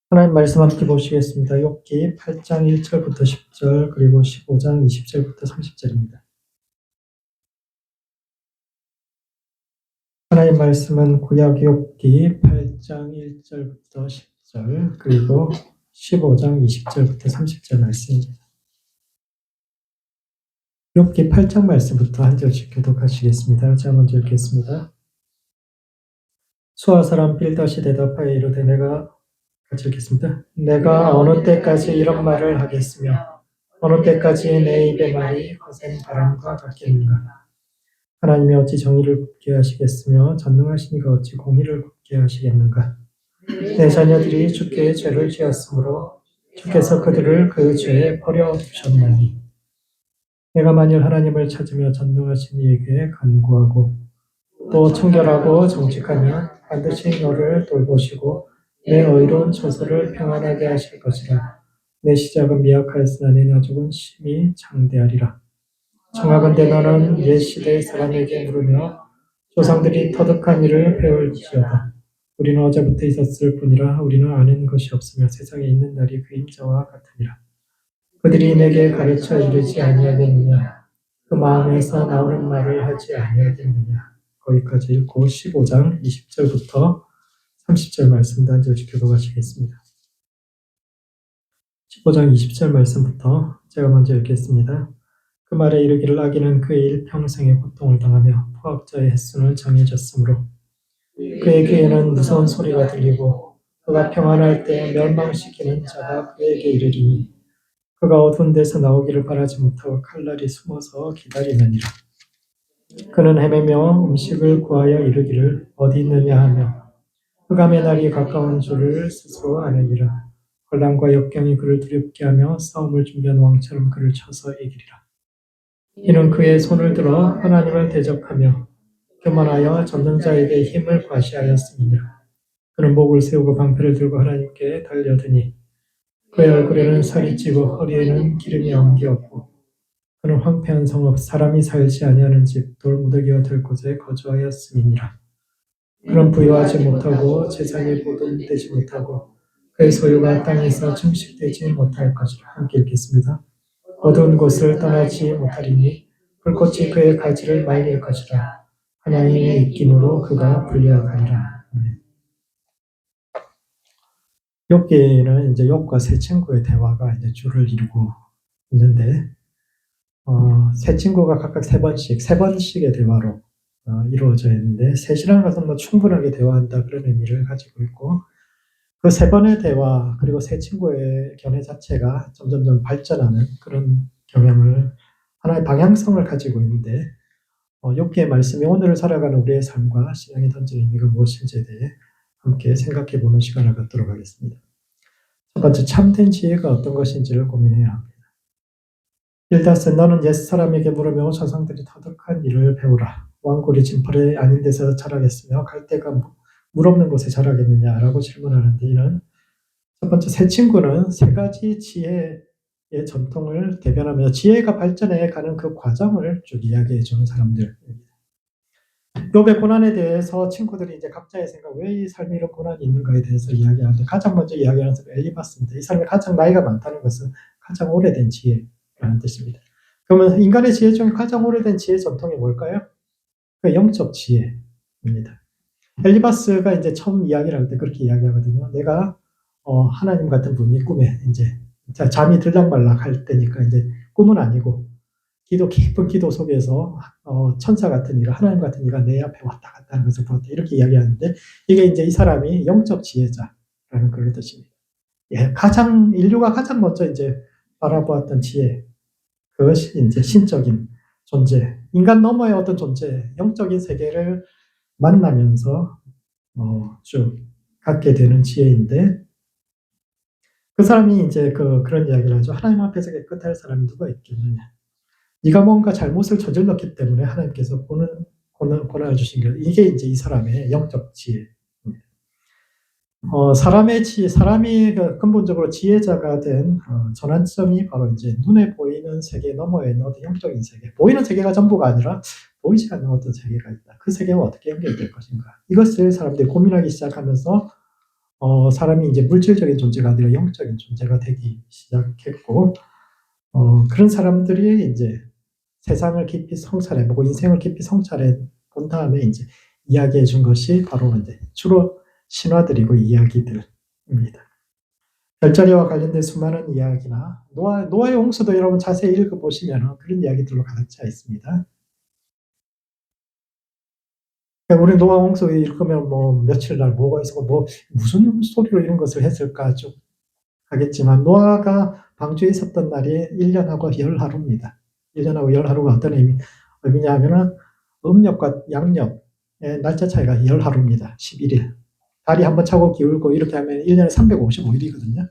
하나님 말씀 함께 보시겠습니다. 욥기 8장 1절부터 10절 그리고 15장 20절부터 30절입니다. 하나님 말씀은 구약 욥기 8장 1절부터 10절 그리고 15장 20절부터 30절 말씀입니다. 욥기 8장 말씀부터 한 절씩 교독하시겠습니다. 제가 먼저 읽겠습니다. 수아 사람 빌닷이 대답하여 이르되 같이 읽겠습니다. 내가 어느 때까지 이런 말을 하겠으며 어느 때까지 내 입의 말이 거센 바람과 같겠는가. 하나님이 어찌 정의를 굽게 하시겠으며 전능하신 이가 어찌 공의를 굽게 하시겠는가. 내 자녀들이 주께 죄를 지었으므로 주께서 그들을 그 죄에 버려두셨나니 내가 만일 하나님을 찾으며 전능하신 이에게 간구하고 또 청결하고 정직하면 반드시 너를 돌보시고 내 의로운 처소를 평안하게 하실 것이라. 내 시작은 미약하였으나 내 나중은 심히 장대하리라. 청하건대 너는 옛 시대의 사람에게 물으며 조상들이 터득한 일을 배울지어다. 우리는 어제부터 있었을 뿐이라 우리는 아는 것이 없으며 세상에 있는 날이 그림자와 같으니라. 그들이 내게 가르쳐 이르지 아니하겠느냐. 그 마음에서 나오는 말을 하지 아니하겠느냐. 거기까지 읽고 15장 20절부터 30절 말씀 단절씩 교독하시겠습니다. 15장 20절 말씀부터 제가 먼저 읽겠습니다. 그 말에 이르기를 악인은 그의 일평생의 고통을 당하며 포악자의 횟수는 정해졌으므로 그의 귀에는 무서운 소리가 들리고 그가 평안할 때 멸망시키는 자가 그에게 이르리니 그가 어두운 데서 나오기를 바라지 못하고 칼날이 숨어서 기다리느니라. 그는 헤매며 음식을 구하여 이르기를 어디 있느냐 하며 흑암의 날이 가까운 줄을 스스로 아느니라. 혼란과 역경이 그를 두렵게 하며 싸움을 준비한 왕처럼 그를 쳐서 이기리라. 이는 그의 손을 들어 하나님을 대적하며 교만하여 전능자에게 힘을 과시하였음이니라. 그는 목을 세우고 방패를 들고 하나님께 달려드니 그의 얼굴에는 살이 찌고 허리에는 기름이 엉겼고 그는 황폐한 성읍 사람이 살지 아니하는 집 돌무더기가 될 곳에 거주하였음이니라. 그는 부유하지 못하고 재산이 보존되지 못하고 그의 소유가 땅에서 증식되지 못할 것이라. 함께 읽겠습니다. 어두운 곳을 떠나지 못하리니 불꽃이 그의 가지를 말릴 것이라. 하나님의 입김으로 그가 불려가리라. 욥기는 이제 욥과 세 친구의 대화가 이제 줄을 이루고 있는데, 세 친구가 각각 세 번씩의 대화로 이루어져 있는데, 셋이라는 것은 뭐 충분하게 대화한다 그런 의미를 가지고 있고, 그 세 번의 대화 그리고 세 친구의 견해 자체가 점점점 발전하는 그런 경향을 하나의 방향성을 가지고 있는데, 욥기의 말씀이 오늘을 살아가는 우리의 삶과 신앙이 던지는 의미가 무엇인지에 대해 함께 생각해보는 시간을 갖도록 하겠습니다. 첫 번째, 참된 지혜가 어떤 것인지를 고민해야 합니다. 빌닷은 너는 옛사람에게 물으며 조상들이 터득한 일을 배우라. 왕골이 진펄이 아닌 데서 자라겠으며 갈대가 물 없는 곳에 자라겠느냐라고 질문하는데, 이는 첫 번째, 새 친구는 세 가지 지혜의 전통을 대변하며 지혜가 발전해 가는 그 과정을 쭉 이야기해 주는 사람들입니다. 욥의 고난에 대해서 친구들이 이제 각자의 생각, 왜 이 삶에 이런 고난이 있는가에 대해서 이야기하는데, 가장 먼저 이야기하는 사람이 엘리바스인데, 이 사람이 가장 나이가 많다는 것은 가장 오래된 지혜라는 뜻입니다. 그러면 인간의 지혜 중에 가장 오래된 지혜 전통이 뭘까요? 그 영적 지혜입니다. 엘리바스가 이제 처음 이야기를 할 때 그렇게 이야기하거든요. 내가 하나님 같은 분이 꿈에 이제 잠이 들락말락 할 때니까 이제 꿈은 아니고 깊은 기도 속에서 천사 같은 이가, 하나님 같은 이가 내 앞에 왔다 갔다 하는 것을 보았다. 이렇게 이야기하는데, 이게 이제 이 사람이 영적 지혜자라는 그런 뜻입니다. 예, 인류가 가장 먼저 이제 바라보았던 지혜, 그것이 이제 신적인 존재, 인간 너머의 어떤 존재, 영적인 세계를 만나면서 쭉 갖게 되는 지혜인데, 그 사람이 이제 그런 이야기를 하죠. 하나님 앞에서 깨끗할 사람이 누가 있겠느냐. 네가 뭔가 잘못을 저질렀기 때문에 하나님께서 고난을 주신 게, 이게 이제 이 사람의 영적 지혜입니다. 사람이 근본적으로 지혜자가 된 전환점이 바로 이제 눈에 보이는 세계 너머에 있는 어떤 영적인 세계, 보이는 세계가 전부가 아니라 보이지 않는 어떤 세계가 있다. 그 세계와 어떻게 연결될 것인가. 이것을 사람들이 고민하기 시작하면서 사람이 이제 물질적인 존재가 아니라 영적인 존재가 되기 시작했고, 그런 사람들이 이제 세상을 깊이 성찰해보고 인생을 깊이 성찰해 본 다음에 이제 이야기해 준 것이 바로 이제 주로 신화들이고 이야기들입니다. 별자리와 관련된 수많은 이야기나 노아의 홍수도 여러분 자세히 읽어보시면 그런 이야기들로 가득 차 있습니다. 우리 노아 홍수 읽으면 뭐 며칠 날 뭐가 있었고 뭐 무슨 소리로 이런 것을 했을까 쭉 하겠지만, 노아가 방주에 있었던 날이 1년하고 열 하루입니다. 1년하고 열 하루가 어떤 의미냐 하면은 음력과 양력의 날짜 차이가 열 하루입니다. 11일. 달이 한번 차고 기울고 이렇게 하면 1년에 355일이거든요.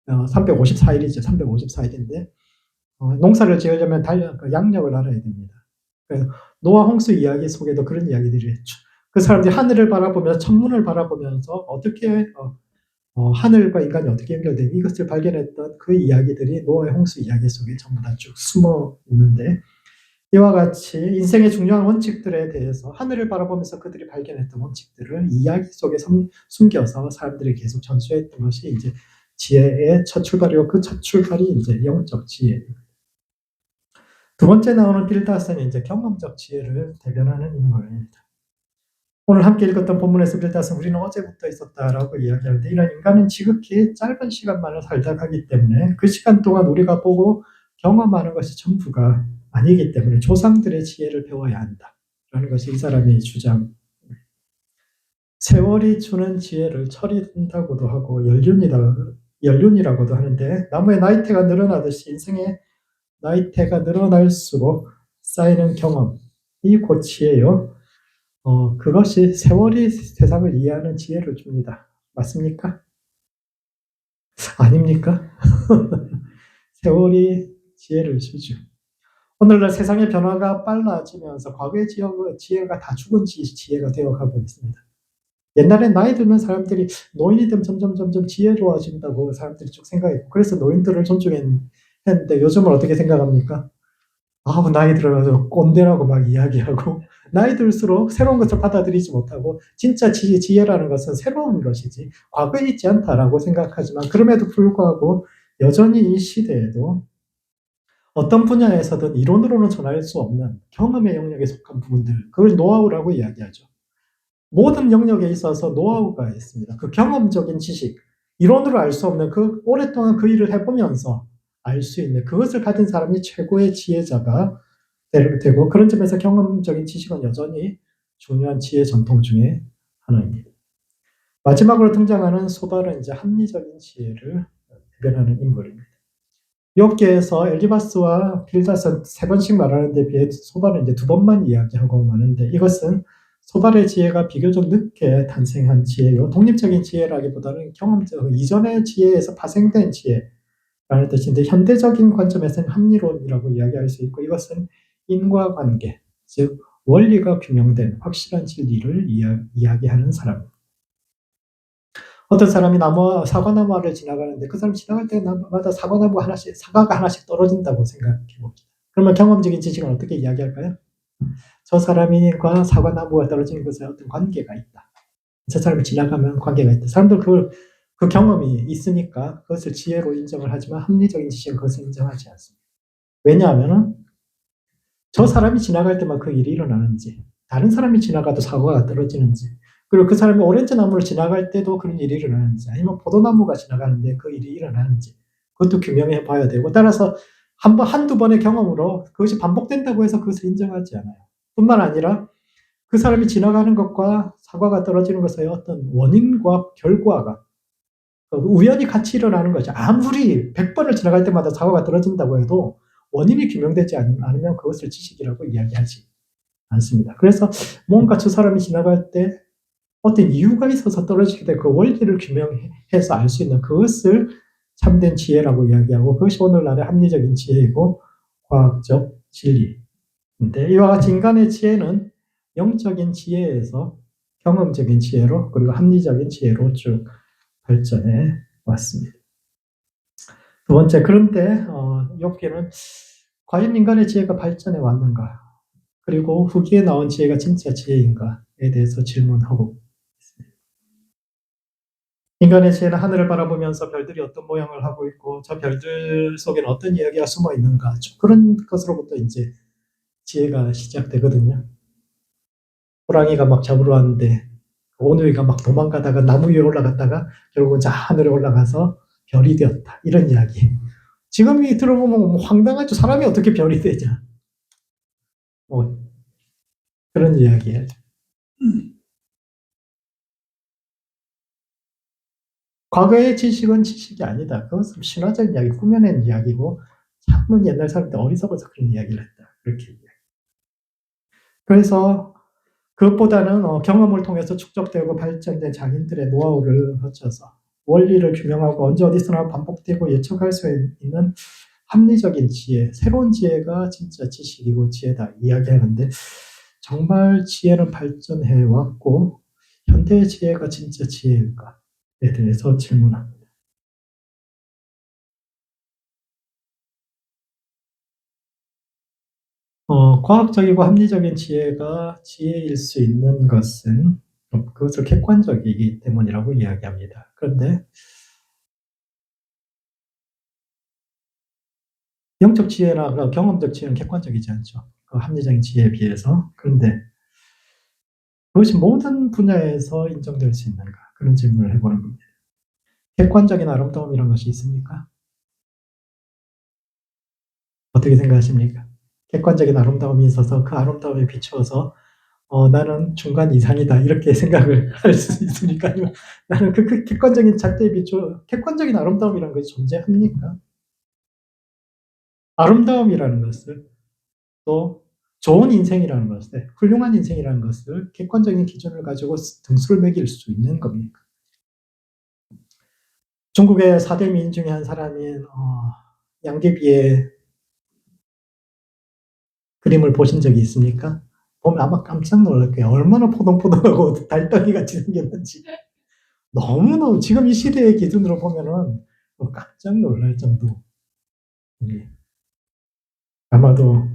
354일이죠. 354일인데, 농사를 지으려면 양력을 알아야 됩니다. 노아 홍수 이야기 속에도 그런 이야기들이 있죠. 그 사람들이 하늘을 바라보면서, 천문을 바라보면서 어떻게 하늘과 인간이 어떻게 연결되는 이것을 발견했던 그 이야기들이 노아의 홍수 이야기 속에 전부 다 쭉 숨어 있는데, 이와 같이 인생의 중요한 원칙들에 대해서 하늘을 바라보면서 그들이 발견했던 원칙들을 이야기 속에 숨겨서 사람들이 계속 전수했던 것이 이제 지혜의 첫 출발이고, 그 첫 출발이 이제 영적 지혜입니다. 두 번째 나오는 빌닷은 이제 경험적 지혜를 대변하는 인물입니다. 오늘 함께 읽었던 본문에서 빌닷은 우리는 어제부터 있었다라고 이야기하는데, 이런 인간은 지극히 짧은 시간만을 살다 가기 때문에 그 시간 동안 우리가 보고 경험하는 것이 전부가 아니기 때문에 조상들의 지혜를 배워야 한다라는 것이 이 사람의 주장. 세월이 주는 지혜를 철이 든다고도 하고 연륜이라고도 하는데, 나무의 나이테가 늘어나듯이 인생의 나이테가 늘어날수록 쌓이는 경험이 곧 지혜요. 그것이 세월이 세상을 이해하는 지혜를 줍니다. 맞습니까? 아닙니까? 세월이 지혜를 주죠. 오늘날 세상의 변화가 빨라지면서 과거의 지혜가 다 죽은 지혜가 되어가고 있습니다. 옛날에 나이 들면 사람들이 노인이 되면 점점 지혜로워진다고 사람들이 쭉 생각했고, 그래서 노인들을 존중했는데 요즘은 어떻게 생각합니까? 나이 들어가서 꼰대라고 막 이야기하고, 나이 들수록 새로운 것을 받아들이지 못하고, 진짜 지혜라는 것은 새로운 것이지 과거에 있지 않다라고 생각하지만, 그럼에도 불구하고 여전히 이 시대에도 어떤 분야에서든 이론으로는 전할 수 없는 경험의 영역에 속한 부분들, 그걸 노하우라고 이야기하죠. 모든 영역에 있어서 노하우가 있습니다. 그 경험적인 지식, 이론으로 알 수 없는, 오랫동안 그 일을 해보면서 알 수 있는 그것을 가진 사람이 최고의 지혜자가 되고, 그런 점에서 경험적인 지식은 여전히 중요한 지혜 전통 중에 하나입니다. 마지막으로 등장하는 소발은 이제 합리적인 지혜를 대변하는 인물입니다. 욥기에서 엘리바스와 빌닷은 3번씩 말하는 데 비해 소발은 이제 2번만 이야기하고 마는데, 이것은 소발의 지혜가 비교적 늦게 탄생한 지혜요. 독립적인 지혜라기보다는 경험적 이전의 지혜에서 파생된 지혜라는 뜻인데, 현대적인 관점에서는 합리론이라고 이야기할 수 있고, 이것은 인과관계, 즉 원리가 규명된 확실한 진리를 이야기하는 사람. 어떤 사람이 사과나무를 지나가는데 그 사람이 지나갈 때마다 사과가 하나씩 떨어진다고 생각해 봅니다. 그러면 경험적인 지식은 어떻게 이야기할까요? 저 사람과 사과나무가 떨어지는 것에 어떤 관계가 있다. 저 사람이 지나가면 관계가 있다. 사람들은 그 경험이 있으니까 그것을 지혜로 인정을 하지만, 합리적인 지식은 그것을 인정하지 않습니다. 왜냐하면 저 사람이 지나갈 때만 그 일이 일어나는지, 다른 사람이 지나가도 사과가 떨어지는지, 그리고 그 사람이 오렌지 나무를 지나갈 때도 그런 일이 일어나는지, 아니면 포도나무가 지나가는데 그 일이 일어나는지, 그것도 규명해 봐야 되고, 따라서 한두 번의 경험으로 그것이 반복된다고 해서 그것을 인정하지 않아요. 뿐만 아니라 그 사람이 지나가는 것과 사과가 떨어지는 것의 어떤 원인과 결과가 우연히 같이 일어나는 거죠. 아무리 100번을 지나갈 때마다 사과가 떨어진다고 해도 원인이 규명되지 않으면 그것을 지식이라고 이야기하지 않습니다. 그래서 뭔가 저 사람이 지나갈 때 어떤 이유가 있어서 떨어지게 된 그 원리를 규명해서 알 수 있는 그것을 참된 지혜라고 이야기하고, 그것이 오늘날의 합리적인 지혜이고 과학적 진리인데, 이와 같이 인간의 지혜는 영적인 지혜에서 경험적인 지혜로, 그리고 합리적인 지혜로 쭉 발전해 왔습니다. 두 번째, 그런데 욥기는 과연 인간의 지혜가 발전해 왔는가? 그리고 후기에 나온 지혜가 진짜 지혜인가에 대해서 질문하고 있습니다. 인간의 지혜는 하늘을 바라보면서 별들이 어떤 모양을 하고 있고 저 별들 속에는 어떤 이야기가 숨어 있는가, 그런 것으로부터 이제 지혜가 시작되거든요. 호랑이가 막 잡으러 왔는데 오누이가 막 도망가다가 나무 위에 올라갔다가 결국은 저 하늘에 올라가서 별이 되었다, 이런 이야기. 지금 이 들어보면 뭐 황당하죠. 사람이 어떻게 별이 되냐, 뭐 그런 이야기예요. 과거의 지식은 지식이 아니다. 그것은 신화적 이야기, 꾸며낸 이야기고 참은 옛날 사람들 어리석어서 그런 이야기를 했다, 그렇게 이야기. 그래서 그것보다는 경험을 통해서 축적되고 발전된 자기들의 노하우를 거쳐서 원리를 규명하고 언제 어디서나 반복되고 예측할 수 있는 합리적인 지혜, 새로운 지혜가 진짜 지식이고 지혜다 이야기하는데, 정말 지혜는 발전해 왔고 현대의 지혜가 진짜 지혜일까에 대해서 질문합니다. 과학적이고 합리적인 지혜가 지혜일 수 있는 것은 그것을 객관적이기 때문이라고 이야기합니다. 그런데 영적 지혜나 경험적 지혜는 객관적이지 않죠, 그 합리적인 지혜에 비해서. 그런데 그것이 모든 분야에서 인정될 수 있는가, 그런 질문을 해보는 겁니다. 객관적인 아름다움이란 것이 있습니까? 어떻게 생각하십니까? 객관적인 아름다움이 있어서 그 아름다움에 비추어서 나는 중간 이상이다, 이렇게 생각을 할 수 있으니까요. 나는 그 객관적인 잣대에 비추어 객관적인 아름다움이라는 것이 존재합니까? 아름다움이라는 것을, 또 좋은 인생이라는 것을, 훌륭한 인생이라는 것을 객관적인 기준을 가지고 등수를 매길 수 있는 겁니까? 중국의 4대 미인 중에 한 사람인 양귀비의 그림을 보신 적이 있습니까? 보면 아마 깜짝 놀랄 거예요. 얼마나 포동포동하고 달덩이같이 생겼는지. 너무너무 지금 이 시대의 기준으로 보면은 깜짝 놀랄 정도. 예. 아마도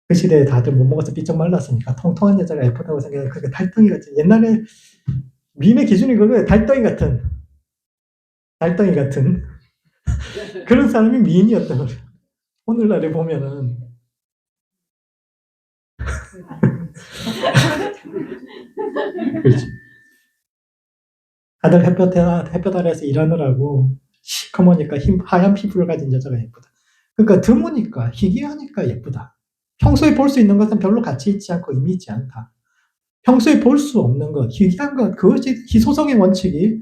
그 시대에 다들 못 먹어서 삐쩍 말랐으니까 통통한 여자가 예쁘다고 생각해. 그게 달덩이 같은, 옛날에 미인의 기준이 그거예요. 달덩이 같은 그런 사람이 미인이었던 거예요. 오늘날에 보면은 그렇지. 다들 햇볕 아래에서 일하느라고 시커머니까 하얀 피부를 가진 여자가 예쁘다. 그러니까 드무니까 희귀하니까 예쁘다. 평소에 볼 수 있는 것은 별로 가치 있지 않고 의미 있지 않다. 평소에 볼 수 없는 것, 희귀한 것, 그것이 희소성의 원칙이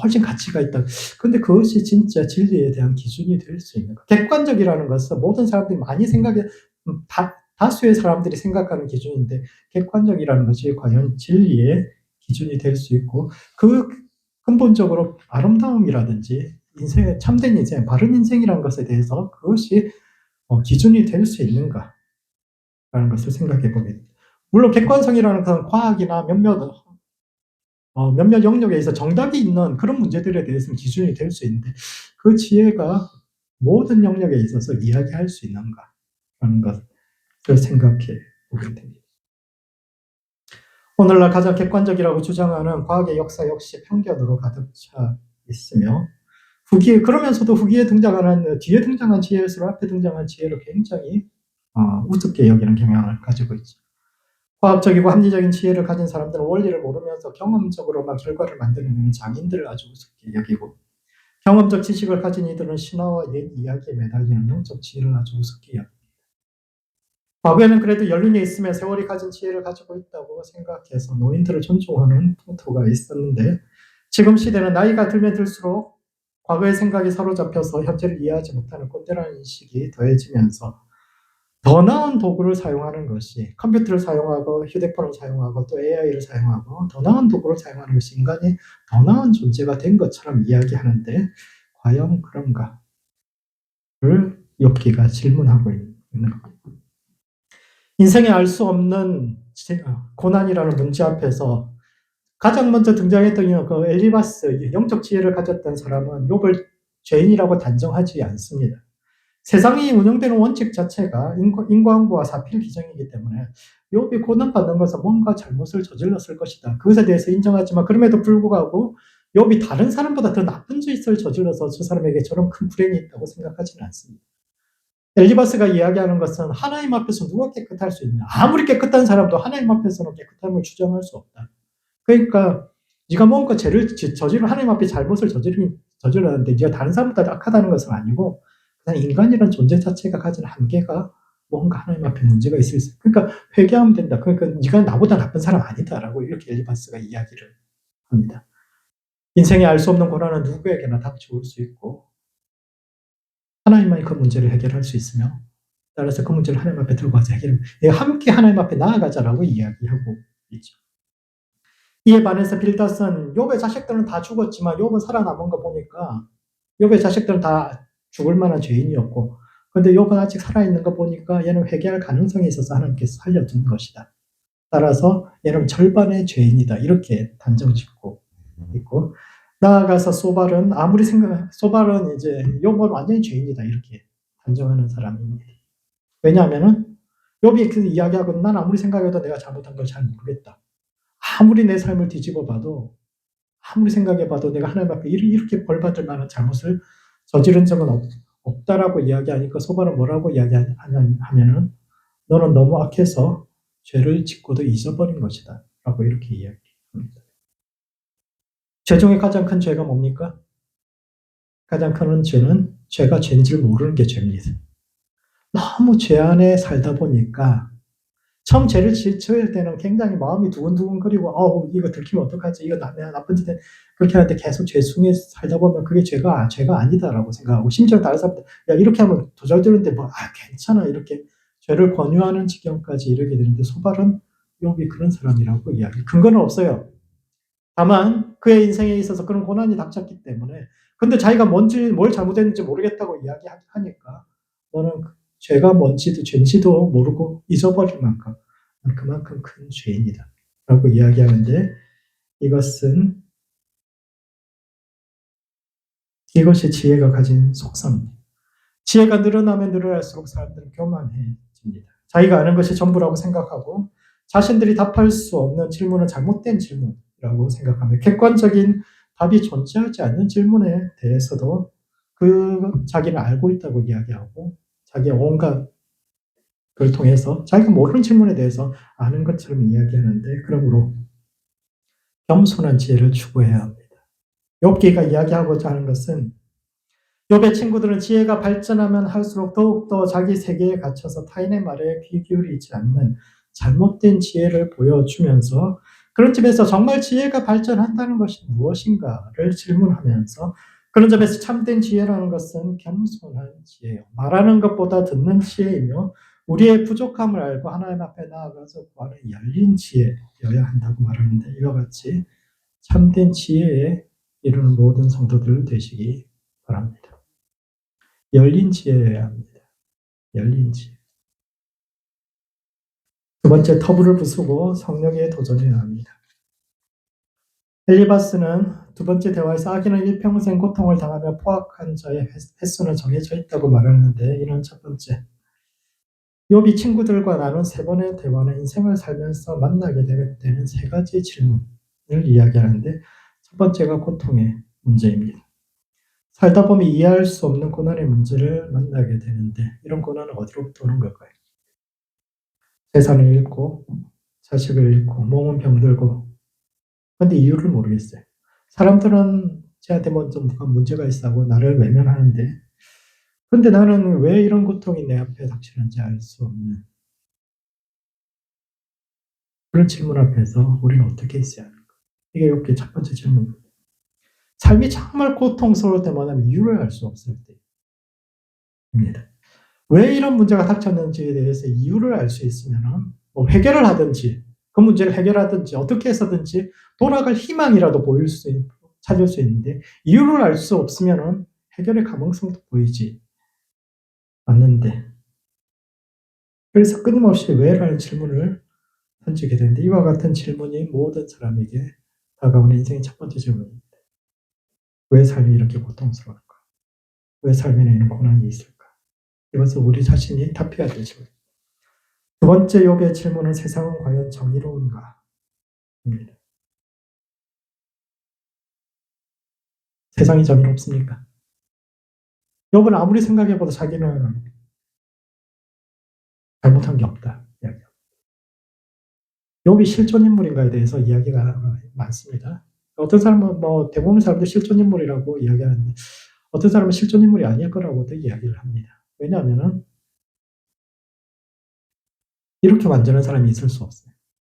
훨씬 가치가 있다. 근데 그것이 진짜 진리에 대한 기준이 될 수 있는 것. 객관적이라는 것은 모든 사람들이 많이 다수의 사람들이 생각하는 기준인데, 객관적이라는 것이 과연 진리의 기준이 될 수 있고, 그 근본적으로 아름다움이라든지 인생의 참된 인생, 바른 인생이라는 것에 대해서 그것이 기준이 될 수 있는가라는 것을 생각해 보게 됩니다. 물론 객관성이라는 것은 과학이나 몇몇 영역에 있어 정답이 있는 그런 문제들에 대해서는 기준이 될 수 있는데, 그 지혜가 모든 영역에 있어서 이야기할 수 있는가라는 것을 생각해 보게 됩니다. 오늘날 가장 객관적이라고 주장하는 과학의 역사 역시 편견으로 가득 차 있으며, 그러면서도 후기에 등장하는, 뒤에 등장한 지혜일수록 앞에 등장한 지혜를 굉장히 우습게 여기는 경향을 가지고 있죠. 과학적이고 합리적인 지혜를 가진 사람들은 원리를 모르면서 경험적으로만 결과를 만들어내는 장인들을 아주 우습게 여기고, 경험적 지식을 가진 이들은 신화와 옛 이야기에 매달리는 영적 지혜를 아주 우습게 여깁니다. 과거에는 그래도 연륜이 있으면 세월이 가진 지혜를 가지고 있다고 생각해서 노인들을 존중하는 풍토가 있었는데, 지금 시대는 나이가 들면 들수록 과거의 생각이 사로잡혀서 현재를 이해하지 못하는 꼰대라는 인식이 더해지면서 더 나은 도구를 사용하는 것이, 컴퓨터를 사용하고 휴대폰을 사용하고 또 AI를 사용하고 더 나은 도구를 사용하는 것이 인간이 더 나은 존재가 된 것처럼 이야기하는데, 과연 그런가를 욥기가 질문하고 있는 겁니다. 인생에 알 수 없는 고난이라는 문제 앞에서 가장 먼저 등장했던 그 엘리바스, 영적 지혜를 가졌던 사람은 욥을 죄인이라고 단정하지 않습니다. 세상이 운영되는 원칙 자체가 인과응보와 사필기정이기 때문에 욥이 고난받는 것은 뭔가 잘못을 저질렀을 것이다. 그것에 대해서 인정하지만 그럼에도 불구하고 욥이 다른 사람보다 더 나쁜 짓을 저질러서 저 사람에게 저런 큰 불행이 있다고 생각하지는 않습니다. 엘리바스가 이야기하는 것은 하나님 앞에서 누가 깨끗할 수 있냐. 아무리 깨끗한 사람도 하나님 앞에서는 깨끗함을 주장할 수 없다. 그러니까 네가 뭔가 죄를 저지른 하나님 앞에 잘못을 저질렀는데 네가 다른 사람보다 악하다는 것은 아니고 그냥 인간이라는 존재 자체가 가진 한계가 뭔가 하나님 앞에 문제가 있을 수. 그러니까 회개하면 된다. 그러니까 네가 나보다 나쁜 사람 아니다라고 이렇게 엘리바스가 이야기를 합니다. 인생에 알 수 없는 고난은 누구에게나 닥쳐올 수 있고 하나님만이 그 문제를 해결할 수 있으며 따라서 그 문제를 하나님 앞에 들고 가서 해결하면 함께 하나님 앞에 나아가자라고 이야기하고 있죠. 이에 반해서 빌닷은 욥의 자식들은 다 죽었지만 욥은 살아남은 거 보니까 욥의 자식들은 다 죽을 만한 죄인이었고 근데 욥은 아직 살아있는 거 보니까 얘는 회개할 가능성이 있어서 하나님께서 살려준 것이다. 따라서 얘는 절반의 죄인이다. 이렇게 단정짓고 있고 나아가서 소발은 소발은 이제 욥은 완전히 죄인이다. 이렇게 단정하는 사람입니다. 왜냐하면은 욥이 그 이야기하고 난 아무리 생각해도 내가 잘못한 걸 잘 모르겠다. 아무리 내 삶을 뒤집어 봐도 아무리 생각해 봐도 내가 하나님 앞에 이렇게 벌받을 만한 잘못을 저지른 적은 없다라고 이야기하니까 소발은 뭐라고 이야기하냐면은 너는 너무 악해서 죄를 짓고도 잊어버린 것이다. 라고 이렇게 이야기합니다. 죄 중에 가장 큰 죄가 뭡니까? 가장 큰 죄는 죄가 죄인 줄 모르는 게 죄입니다. 너무 죄 안에 살다 보니까 처음 죄를 지을 때는 굉장히 마음이 두근두근거리고 이거 들키면 어떡하지? 이거 내가 나쁜 짓 그렇게 하는데 계속 죄중에 살다 보면 그게 죄가 아니다라고 생각하고 심지어 다른 사람들 야 이렇게 하면 도잘되는데 괜찮아 이렇게 죄를 권유하는 지경까지 이르게 되는데 소발은 욥이 그런 사람이라고 이야기. 근거는 없어요. 다만 그의 인생에 있어서 그런 고난이 닥쳤기 때문에 근데 자기가 뭘 잘못했는지 모르겠다고 이야기하니까 너는 죄가 뭔지도 죄인지도 모르고 잊어버릴 만큼 그만큼 큰 죄인이다 라고 이야기하는데 이것이 지혜가 가진 속성입니다. 지혜가 늘어나면 늘어날수록 사람들은 교만해집니다. 자기가 아는 것이 전부라고 생각하고 자신들이 답할 수 없는 질문은 잘못된 질문이라고 생각하며 객관적인 답이 존재하지 않는 질문에 대해서도 자기는 알고 있다고 이야기하고 자기의 온갖 그걸 통해서 자기가 모르는 질문에 대해서 아는 것처럼 이야기하는데 그러므로 겸손한 지혜를 추구해야 합니다. 욥기가 이야기하고자 하는 것은 욥의 친구들은 지혜가 발전하면 할수록 더욱더 자기 세계에 갇혀서 타인의 말에 귀 기울이지 않는 잘못된 지혜를 보여주면서 그런 점에서 정말 지혜가 발전한다는 것이 무엇인가를 질문하면서 그런 점에서 참된 지혜라는 것은 겸손한 지혜요. 말하는 것보다 듣는 지혜이며 우리의 부족함을 알고 하나님 앞에 나아가서 구하는 열린 지혜여야 한다고 말하는데 이와 같이 참된 지혜에 이르는 모든 성도들 되시기 바랍니다. 열린 지혜여야 합니다. 열린 지혜. 두 번째, 터부를 부수고 성령에 도전해야 합니다. 엘리바스는 두 번째 대화에서 악인은 일평생 고통을 당하며 포악한 자의 횟수는 정해져 있다고 말하는데 이는 첫 번째, 욥이 친구들과 나눈 세 번의 대화는 인생을 살면서 만나게 되는 세 가지 질문을 이야기하는데 첫 번째가 고통의 문제입니다. 살다 보면 이해할 수 없는 고난의 문제를 만나게 되는데 이런 고난은 어디로부터 오는 걸까요? 재산을 잃고 자식을 잃고 몸은 병들고 근데 이유를 모르겠어요. 사람들은 쟤한테 먼저 문제가 있어 하고 나를 외면하는데 근데 나는 왜 이런 고통이 내 앞에 닥치는지 알 수 없는 그런 질문 앞에서 우리는 어떻게 있어야 하는가? 이게 이렇게 첫 번째 질문입니다. 삶이 정말 고통스러울 때마다 이유를 알 수 없을 때입니다. 왜 이런 문제가 닥쳤는지에 대해서 이유를 알 수 있으면 해결을 하든지 그 문제를 해결하든지 어떻게 해서든지 돌아갈 희망이라도 찾을 수 있는데 이유를 알 수 없으면 해결의 가능성도 보이지 않는데 그래서 끊임없이 왜라는 질문을 던지게 되는데 이와 같은 질문이 모든 사람에게 다가오는 인생의 첫 번째 질문입니다. 왜 삶이 이렇게 고통스러울까? 왜 삶에는 이런 고난이 있을까? 이것은 우리 자신이 답해야 될 질문. 두 번째 욥의 질문은 세상은 과연 정의로운가? 입니다. 세상이 정의롭습니까? 욥은 아무리 생각해봐도 자기는 잘못한 게 없다. 욥이 실존인물인가에 대해서 이야기가 많습니다. 어떤 사람은 대부분 사람들 실존인물이라고 이야기하는데 어떤 사람은 실존인물이 아닐 거라고도 이야기를 합니다. 왜냐하면 이렇게 완전한 사람이 있을 수 없어요.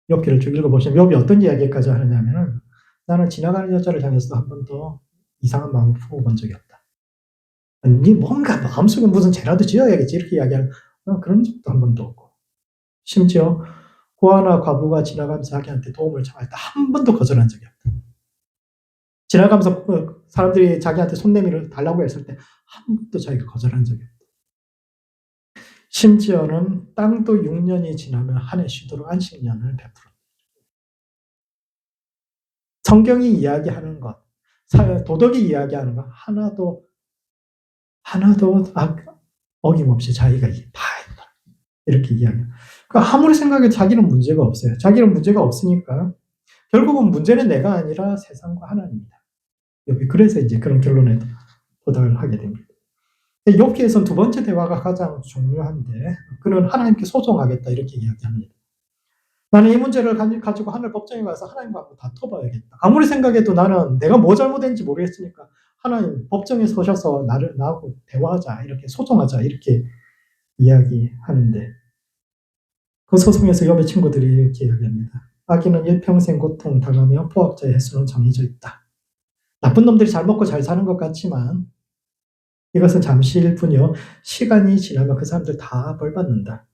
욥기를 쭉 읽어보시면 욥이 어떤 이야기까지 하느냐면 나는 지나가는 여자를 향해서 한 번도 이상한 마음을 품어본 적이 없다. 네 뭔가 마음속에 무슨 죄라도 지어야겠지 이렇게 이야기하는 그런 적도 한 번도 없고 심지어 고아나 과부가 지나가면서 자기한테 도움을 청할 때 한 번도 거절한 적이 없다. 지나가면서 사람들이 자기한테 손 내밀어 달라고 했을 때 한 번도 자기가 거절한 적이 없다. 심지어는 땅도 6년이 지나면 한 해 쉬도록 안식년을 베풀었다. 성경이 이야기하는 것, 도덕이 이야기하는 것 하나도 어김없이 자기가 다 했다. 이렇게 이야기해요. 그러니까 아무리 생각해도 자기는 문제가 없어요. 자기는 문제가 없으니까 결국은 문제는 내가 아니라 세상과 하나님이다. 그래서 이제 그런 결론에 도달을 하게 됩니다. 욥기에서는 두 번째 대화가 가장 중요한데 그는 하나님께 소송하겠다 이렇게 이야기합니다. 나는 이 문제를 가지고 하늘 법정에 가서 하나님과 한번 다퉈봐야겠다. 아무리 생각해도 나는 내가 뭐 잘못했는지 모르겠으니까 하나님 법정에 서셔서 나하고 대화하자 이렇게 소송하자 이렇게 이야기하는데 그 소송에서 욥의 친구들이 이렇게 이야기합니다. 악인은 일평생 고통당하며 포악자의 횟수는 정해져 있다. 나쁜 놈들이 잘 먹고 잘 사는 것 같지만 이것은 잠시일 뿐이요. 시간이 지나면 그 사람들 다 벌받는다.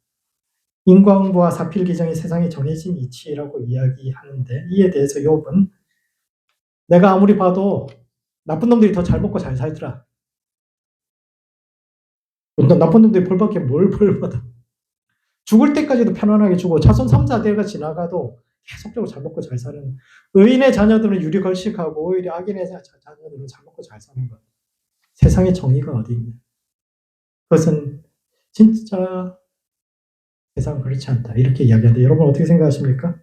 인과응보와 사필기정이 세상에 정해진 이치라고 이야기하는데 이에 대해서 욥은 내가 아무리 봐도 나쁜 놈들이 더 잘 먹고 잘 살더라. 나쁜 놈들이 벌받게 뭘 벌받아. 죽을 때까지도 편안하게 죽고 자손 3, 4대가 지나가도 계속적으로 잘 먹고 잘 사는 의인의 자녀들은 유리 걸식하고 오히려 악인의 자녀들은 잘 먹고 잘 사는 것. 세상에 정의가 어디 있냐. 그것은 진짜 세상은 그렇지 않다. 이렇게 이야기하는데 여러분 어떻게 생각하십니까?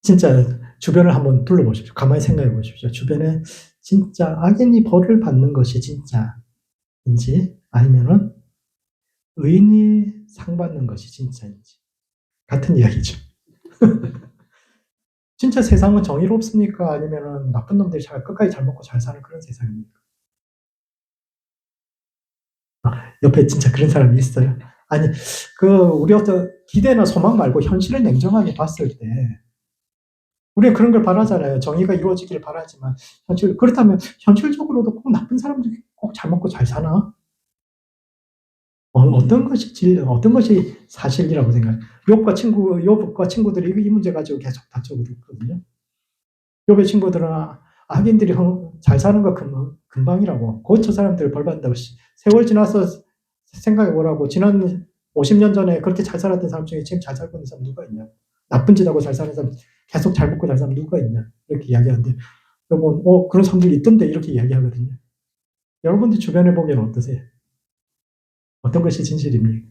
진짜 주변을 한번 둘러보십시오. 가만히 생각해 보십시오. 주변에 진짜 악인이 벌을 받는 것이 진짜인지 아니면은 의인이 상 받는 것이 진짜인지 같은 이야기죠. 진짜 세상은 정의롭습니까? 아니면은 나쁜 놈들이 끝까지 잘 먹고 잘 사는 그런 세상입니까? 옆에 진짜 그런 사람이 있어요. 아니, 우리 어떤 기대나 소망 말고 현실을 냉정하게 봤을 때, 우리가 그런 걸 바라잖아요. 정의가 이루어지길 바라지만, 그렇다면 현실적으로도 꼭 나쁜 사람들이 꼭 잘 먹고 잘 사나? 어떤 것이 사실이라고 생각해요? 욥과 친구들이 이 문제 가지고 계속 다투고 있거든요. 욥의 친구들은 악인들이 잘 사는 거 금방이라고. 곧 저 사람들 벌 받는다고. 세월 지나서 생각해 보라고. 지난 50년 전에 그렇게 잘 살았던 사람 중에 지금 잘 살고 있는 사람 누가 있냐. 나쁜 짓 하고 잘 사는 사람, 계속 잘 먹고 잘 사는 사람 누가 있냐. 이렇게 이야기하는데, 여러분, 그런 사람들이 있던데 이렇게 이야기하거든요. 여러분들 주변에 보면 어떠세요? 어떤 것이 진실입니까?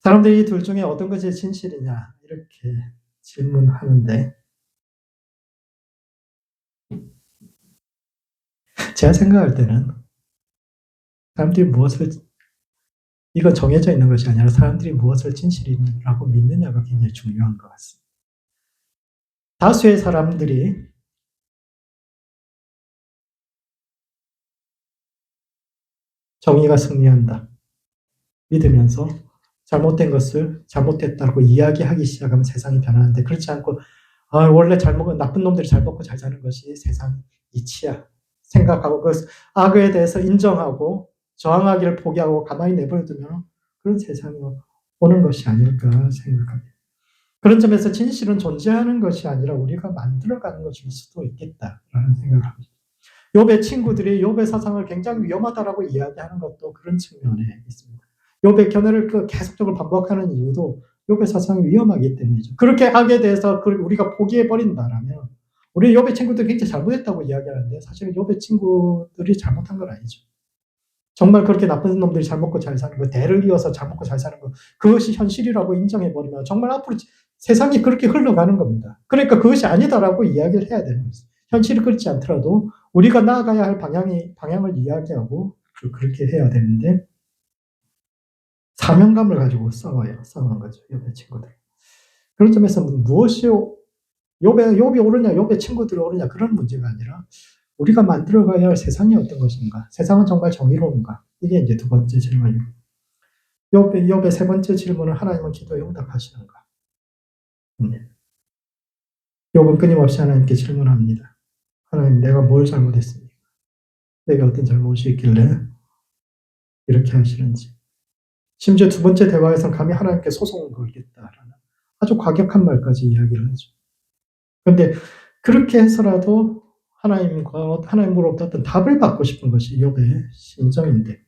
사람들이 이 둘 중에 어떤 것이 진실이냐, 이렇게 질문하는데, 제가 생각할 때는 사람들이 이건 정해져 있는 것이 아니라 사람들이 무엇을 진실이라고 믿느냐가 굉장히 중요한 것 같습니다. 다수의 사람들이 정의가 승리한다 믿으면서 잘못된 것을 잘못했다고 이야기하기 시작하면 세상이 변하는데 그렇지 않고 원래 나쁜 놈들이 잘 먹고 잘 사는 것이 세상 이치야 생각하고 그 악에 대해서 인정하고 저항하기를 포기하고 가만히 내버려두면 그런 세상이 오는 것이 아닐까 생각합니다. 그런 점에서 진실은 존재하는 것이 아니라 우리가 만들어가는 것일 수도 있겠다라는 생각을 합니다. 욥의 친구들이 욥의 사상을 굉장히 위험하다라고 이야기하는 것도 그런 측면에 있습니다. 욥의 견해를 계속적으로 반복하는 이유도 욥의 사상이 위험하기 때문이죠. 그렇게 악에 대해서 우리가 포기해버린다라면 우리 욥의 친구들이 굉장히 잘못했다고 이야기하는데 사실은 욥의 친구들이 잘못한 건 아니죠. 정말 그렇게 나쁜 놈들이 잘 먹고 잘 사는 거, 대를 이어서 잘 먹고 잘 사는 거, 그것이 현실이라고 인정해버리면 정말 앞으로 세상이 그렇게 흘러가는 겁니다. 그러니까 그것이 아니다라고 이야기를 해야 되는 거죠. 현실이 그렇지 않더라도 우리가 나아가야 할 방향을 이야기하고 그렇게 해야 되는데 사명감을 가지고 싸우는 거죠. 욥의 친구들. 그런 점에서 무엇이 욥이 옳으냐, 욥의 친구들이 옳으냐 그런 문제가 아니라 우리가 만들어가야 할 세상이 어떤 것인가? 세상은 정말 정의로운가? 이게 이제 두 번째 질문이고. 욥의 세 번째 질문은 하나님은 기도에 응답하시는가? 욥은 끊임없이 하나님께 질문합니다. 하나님, 내가 뭘 잘못했습니까? 내게 어떤 잘못이 있길래 이렇게 하시는지. 심지어 두 번째 대화에서는 감히 하나님께 소송을 걸겠다라는 아주 과격한 말까지 이야기를 하죠. 그런데 그렇게 해서라도 하나님으로부터 어떤 답을 받고 싶은 것이 욥의 심정인데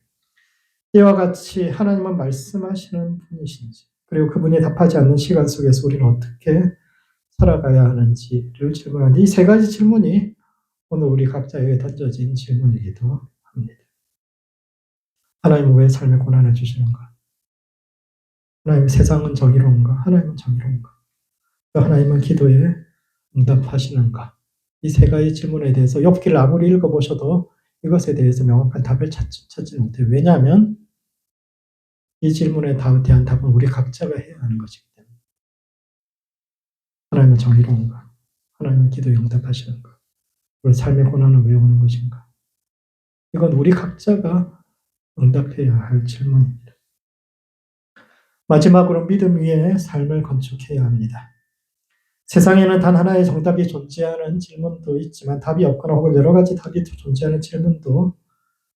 이와 같이 하나님은 말씀하시는 분이신지 그리고 그분이 답하지 않는 시간 속에서 우리는 어떻게 살아가야 하는지를 질문하는데 이 세 가지 질문이 오늘 우리 각자에게 던져진 질문이기도 합니다. 하나님은 왜 삶의 고난을 주시는가? 하나님 세상은 정의로운가? 하나님은 정의로운가? 하나님은 기도에 응답하시는가? 이 세 가지 질문에 대해서 욥기를 아무리 읽어보셔도 이것에 대해서 명확한 답을 찾지 못해요. 왜냐하면 이 질문에 대한 답은 우리 각자가 해야 하는 것이기 때문에. 하나님은 정의로운가? 하나님은 기도에 응답하시는가? 우리 삶의 고난은 왜 오는 것인가? 이건 우리 각자가 응답해야 할 질문입니다. 마지막으로 믿음 위에 삶을 건축해야 합니다. 세상에는 단 하나의 정답이 존재하는 질문도 있지만 답이 없거나 혹은 여러 가지 답이 존재하는 질문도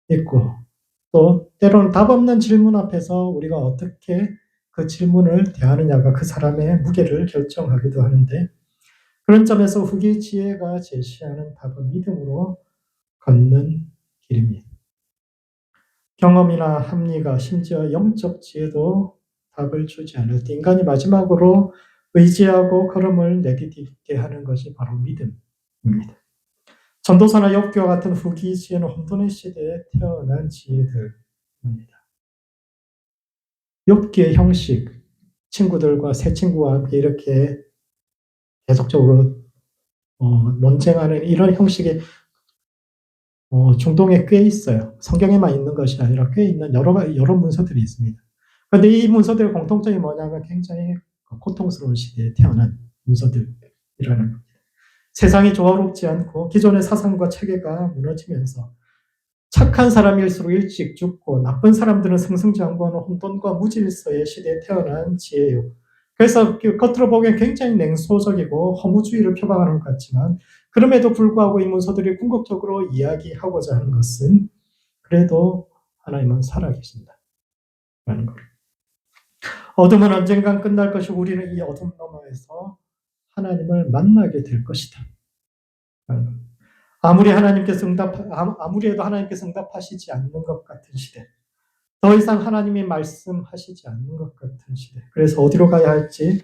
있고 또 때로는 답 없는 질문 앞에서 우리가 어떻게 그 질문을 대하느냐가 그 사람의 무게를 결정하기도 하는데 그런 점에서 후기 지혜가 제시하는 답은 믿음으로 걷는 길입니다. 경험이나 합리가 심지어 영적 지혜도 답을 주지 않을 때 인간이 마지막으로 의지하고 걸음을 내디디게 하는 것이 바로 믿음입니다. 전도서나 욥기와 같은 후기 지혜는 혼돈의 시대에 태어난 지혜들입니다. 욥기의 형식, 친구들과 새 친구와 함께 이렇게 계속적으로 논쟁하는 이런 형식이 중동에 꽤 있어요. 성경에만 있는 것이 아니라 꽤 있는 여러 문서들이 있습니다. 그런데 이 문서들의 공통점이 뭐냐면 굉장히 고통스러운 시대에 태어난 문서들이라는 겁니다. 세상이 조화롭지 않고 기존의 사상과 체계가 무너지면서 착한 사람일수록 일찍 죽고 나쁜 사람들은 승승장구하는 혼돈과 무질서의 시대에 태어난 지혜요. 그래서 겉으로 보기엔 굉장히 냉소적이고 허무주의를 표방하는 것 같지만 그럼에도 불구하고 이 문서들이 궁극적으로 이야기하고자 하는 것은 그래도 하나님은 살아계신다 라는 것. 어둠은 언젠간 끝날 것이고 우리는 이 어둠 너머에서 하나님을 만나게 될 것이다 라는 것. 아무리 해도 하나님께서 응답하시지 않는 것 같은 시대. 더 이상 하나님이 말씀하시지 않는 것 같은 시대. 그래서 어디로 가야 할지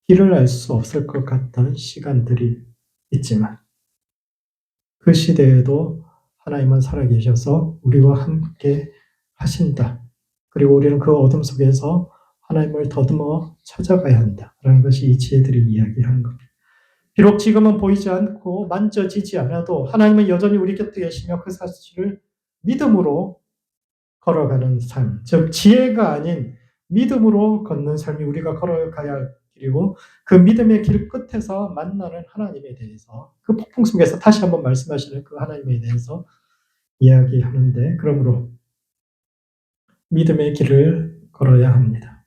길을 알 수 없을 것 같던 시간들이 있지만 그 시대에도 하나님은 살아계셔서 우리와 함께 하신다. 그리고 우리는 그 어둠 속에서 하나님을 더듬어 찾아가야 한다라는 것이 이 지혜들이 이야기하는 겁니다. 비록 지금은 보이지 않고 만져지지 않아도 하나님은 여전히 우리 곁에 계시며 그 사실을 믿음으로 걸어가는 삶, 즉 지혜가 아닌 믿음으로 걷는 삶이 우리가 걸어가야 할 길이고 그 믿음의 길 끝에서 만나는 하나님에 대해서 그 폭풍 속에서 다시 한번 말씀하시는 그 하나님에 대해서 이야기하는데 그러므로 믿음의 길을 걸어야 합니다.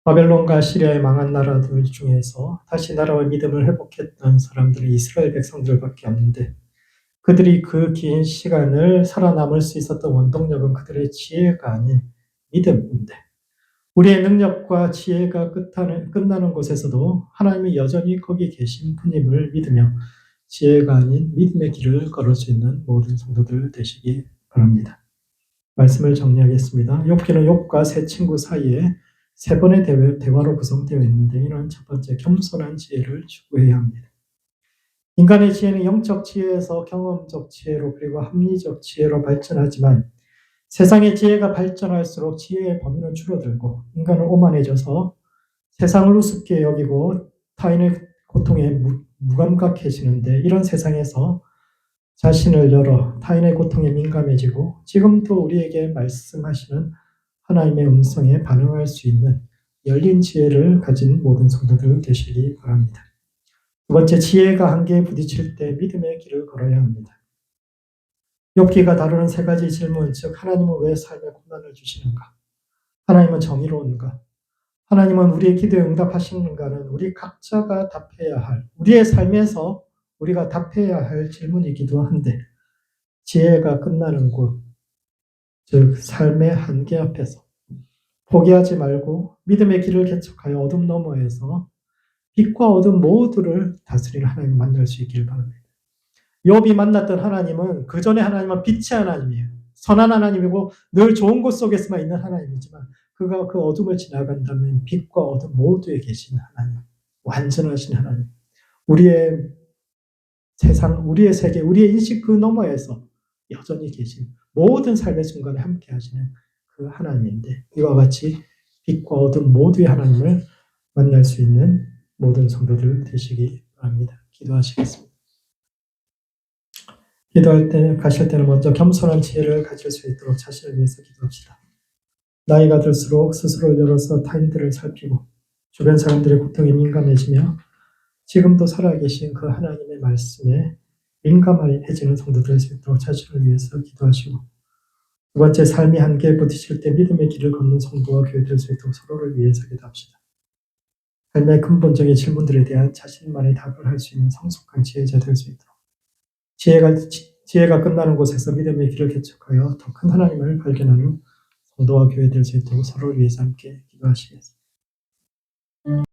바벨론과 시리아의 망한 나라들 중에서 다시 나라와 믿음을 회복했던 사람들은 이스라엘 백성들밖에 없는데 그들이 그 긴 시간을 살아남을 수 있었던 원동력은 그들의 지혜가 아닌 믿음인데 우리의 능력과 지혜가 끝나는 곳에서도 하나님이 여전히 거기 계신 분임을 믿으며 지혜가 아닌 믿음의 길을 걸을 수 있는 모든 성도들 되시기 바랍니다. 말씀을 정리하겠습니다. 욥기는 욥과 세 친구 사이에 세 번의 대화로 구성되어 있는데 이는 첫 번째 겸손한 지혜를 추구해야 합니다. 인간의 지혜는 영적 지혜에서 경험적 지혜로 그리고 합리적 지혜로 발전하지만 세상의 지혜가 발전할수록 지혜의 범위는 줄어들고 인간은 오만해져서 세상을 우습게 여기고 타인의 고통에 무감각해지는데 이런 세상에서 자신을 열어 타인의 고통에 민감해지고 지금도 우리에게 말씀하시는 하나님의 음성에 반응할 수 있는 열린 지혜를 가진 모든 성도들 되시기 바랍니다. 두 번째, 지혜가 한계에 부딪힐 때 믿음의 길을 걸어야 합니다. 욥기가 다루는 세 가지 질문, 즉 하나님은 왜 삶에 고난을 주시는가? 하나님은 정의로운가? 하나님은 우리의 기도에 응답하시는가는 우리 각자가 답해야 할, 우리의 삶에서 우리가 답해야 할 질문이기도 한데 지혜가 끝나는 곳, 즉 삶의 한계 앞에서 포기하지 말고 믿음의 길을 개척하여 어둠 너머에서 빛과 어둠 모두를 다스리는 하나님 만날 수 있길 바랍니다. 욥이 만났던 하나님은 그 전에 하나님은 빛의 하나님이에요. 선한 하나님이고 늘 좋은 곳 속에서만 있는 하나님이지만 그가 그 어둠을 지나간다면 빛과 어둠 모두에 계신 하나님, 완전하신 하나님, 우리의 세상, 우리의 세계, 우리의 인식 그 너머에서 여전히 계신 모든 삶의 순간에 함께 하시는 그 하나님인데 이와 같이 빛과 어둠 모두의 하나님을 만날 수 있는 모든 성도들 되시기 바랍니다. 기도하시겠습니다. 기도할 때, 가실 때는 먼저 겸손한 지혜를 가질 수 있도록 자신을 위해서 기도합시다. 나이가 들수록 스스로를 열어서 타인들을 살피고 주변 사람들의 고통에 민감해지며 지금도 살아계신 그 하나님의 말씀에 민감해지는 성도들 될 수 있도록 자신을 위해서 기도하시고 두 번째, 삶이 한계에 부딪힐 때 믿음의 길을 걷는 성도와 교회 될 수 있도록 서로를 위해서 기도합시다. 삶의 근본적인 질문들에 대한 자신만의 답을 할 수 있는 성숙한 지혜자 될 수 있도록 지혜가 끝나는 곳에서 믿음의 길을 개척하여 더 큰 하나님을 발견하는 성도와 교회 될 수 있도록 서로를 위해서 함께 기도하시겠습니다.